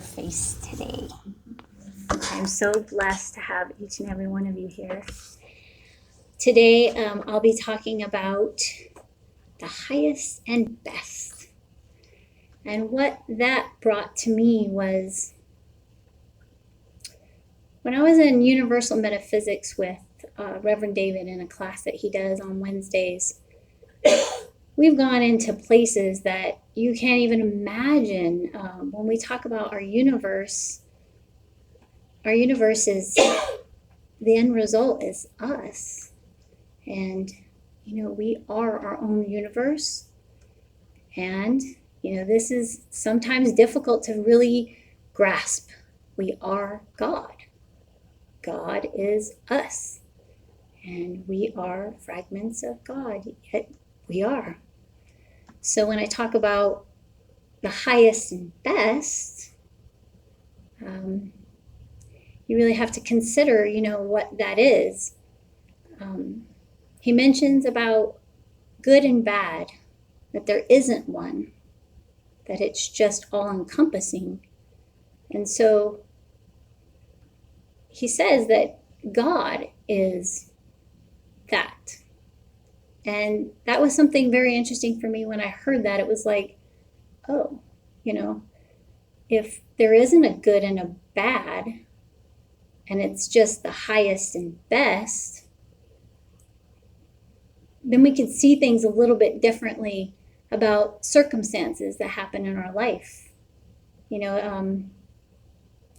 Face today. I'm so blessed to have each and every one of you here. Today, I'll be talking about the highest and best. And what that brought to me was when I was in Universal Metaphysics with Reverend David in a class that he does on Wednesdays. We've gone into places that you can't even imagine. When we talk about our universe is the end result is us. And, we are our own universe. And, this is sometimes difficult to really grasp. We are God. God is us. And we are fragments of God, yet we are. So when I talk about the highest and best, you really have to consider, what that is. He mentions about good and bad, that there isn't one, that it's just all-encompassing. And so he says that God is that. And that was something very interesting for me when I heard that. It was like, oh, if there isn't a good and a bad, and it's just the highest and best, then we could see things a little bit differently about circumstances that happen in our life.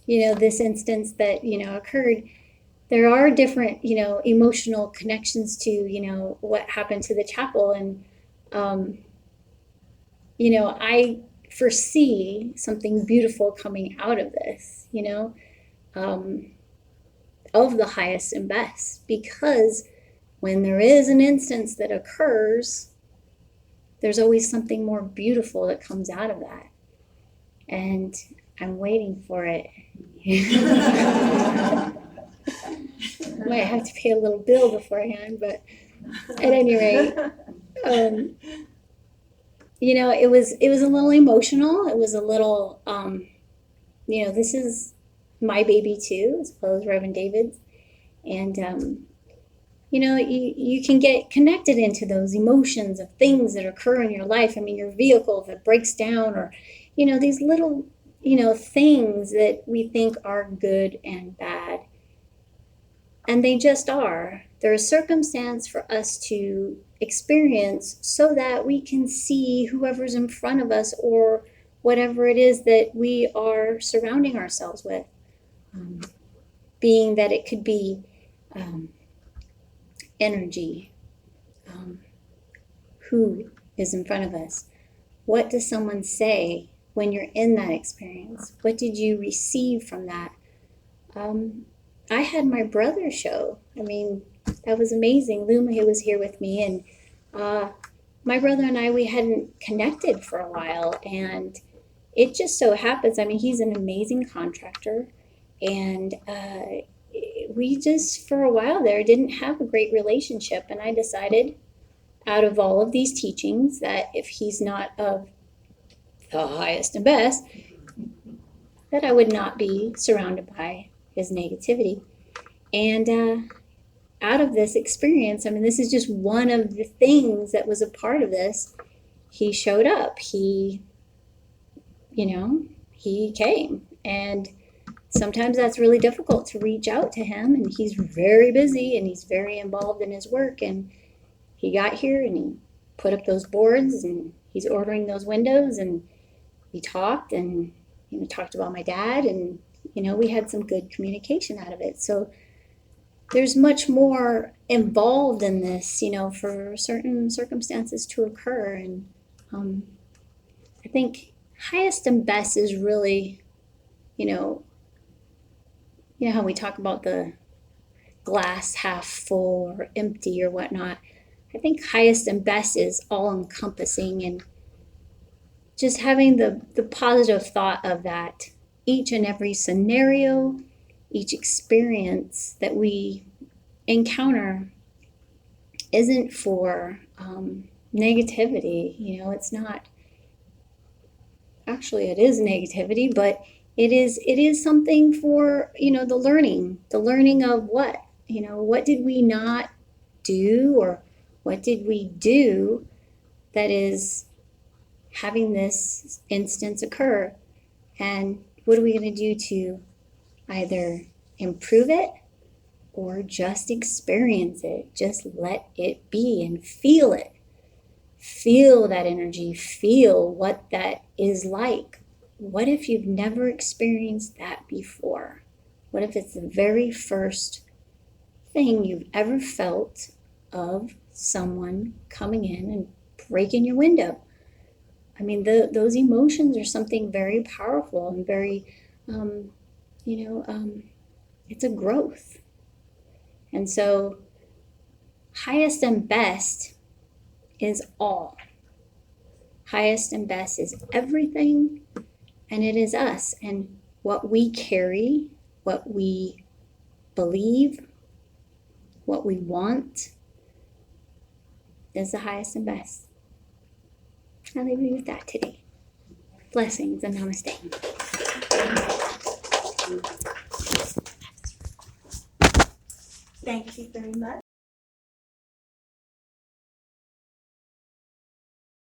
This instance that, occurred, there are different, emotional connections to, what happened to the chapel. And, I foresee something beautiful coming out of this, of the highest and best, because when there is an instance that occurs, there's always something more beautiful that comes out of that. And I'm waiting for it. Might have to pay a little bill beforehand, but at any rate, it was a little emotional. It was a little, this is my baby too, as well as Reverend David's. And, you can get connected into those emotions of things that occur in your life. I mean, your vehicle that breaks down, or, these little, things that we think are good and bad. And they just are. They're a circumstance for us to experience so that we can see whoever's in front of us or whatever it is that we are surrounding ourselves with. Being that it could be energy. Who is in front of us? What does someone say when you're in that experience? What did you receive from that? I had my brother show. I mean, that was amazing. Luma was here with me, and my brother and I, we hadn't connected for a while, and it just so happens, I mean, he's an amazing contractor, and we just, for a while there, didn't have a great relationship, and I decided, out of all of these teachings, that if he's not of the highest and best, that I would not be surrounded by his negativity. And out of this experience, I mean, this is just one of the things that was a part of this. He showed up. He came. And sometimes that's really difficult to reach out to him. And he's very busy and he's very involved in his work. And he got here and he put up those boards and he's ordering those windows. And we talked and, talked about my dad. And, we had some good communication out of it. So there's much more involved in this, for certain circumstances to occur. And I think highest and best is really, how we talk about the glass half full or empty or whatnot. I think highest and best is all-encompassing, and just having the positive thought of that each and every scenario, each experience that we encounter isn't for negativity. It's not, actually it is negativity, but It is something for, the learning of what, what did we not do, or what did we do that is having this instance occur, and what are we going to do to either improve it or just experience it, just let it be and feel it. Feel that energy, feel what that is like. What if you've never experienced that before? What if it's the very first thing you've ever felt of someone coming in and breaking your window? I mean, those emotions are something very powerful and very, it's a growth. And so, highest and best is all. Highest and best is everything, and it is us. And what we carry, what we believe, what we want is the highest and best. I'll leave you with that today. Blessings and namaste. Thank you very much.